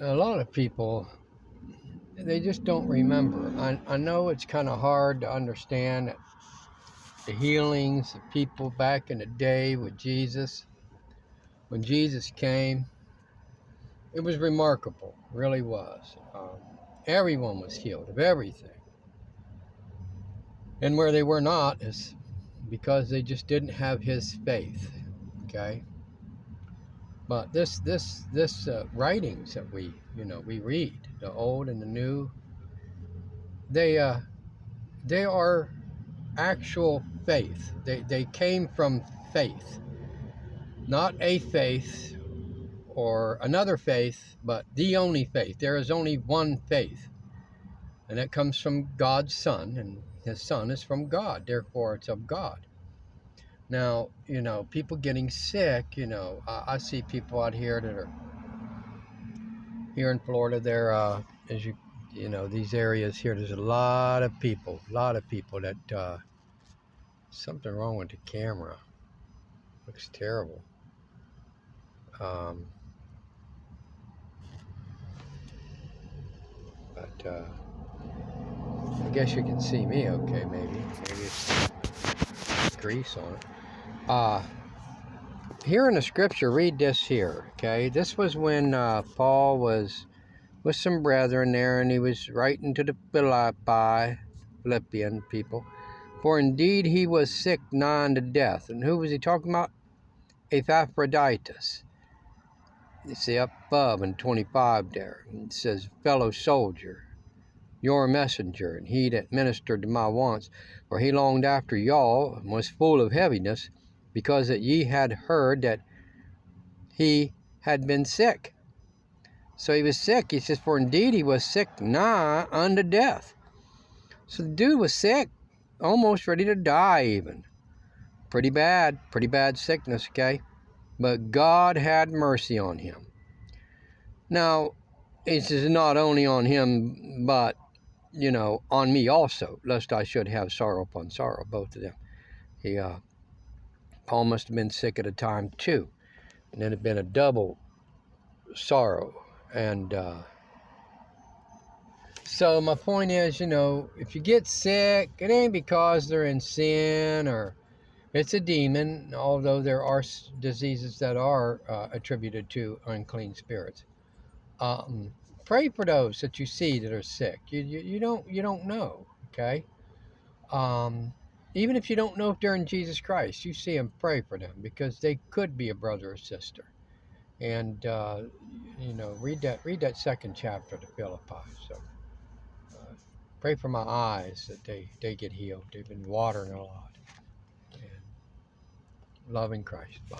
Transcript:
a lot of people, they just don't remember. I know it's kind of hard to understand the healings of people back in the day with Jesus. When Jesus came, it was remarkable, really was. Everyone was healed of everything. And where they were not is because they just didn't have his faith. Okay? But this writings that we read, the old and the new, they they are actual faith. They came from faith, not a faith or another faith, but the only faith. There is only one faith, and it comes from God's Son, and his Son is from God. Therefore, it's of God. Now, people getting sick. I see people out here that are here in Florida. They're as these areas here. There's a lot of people that something wrong with the camera. Looks terrible. Um, but I guess you can see me okay, maybe it's grease on it. Here in the scripture, read this here, okay? This was when Paul was with some brethren there, and he was writing to the Philippian people. For indeed he was sick nigh unto death. And who was he talking about? Epaphroditus. You see up above in 25 there. It says, fellow soldier, your messenger, and he that ministered to my wants. For he longed after y'all, and was full of heaviness, because that ye had heard that he had been sick. So he was sick. He says, for indeed he was sick nigh unto death. So the dude was sick, almost ready to die even. Pretty bad sickness, okay? But God had mercy on him. Now, he says not only on him, but, on me also, lest I should have sorrow upon sorrow, both of them. Paul must have been sick at a time too. And it had been a double sorrow. And so my point is, if you get sick, it ain't because they're in sin or it's a demon, although there are diseases that are attributed to unclean spirits. Pray for those that you see that are sick. You don't know, okay? Even if you don't know if they're in Jesus Christ, you see them, pray for them, because they could be a brother or sister. And read that second chapter to Philippi. So pray for my eyes that they get healed. They've been watering a lot. And loving Christ. Bye.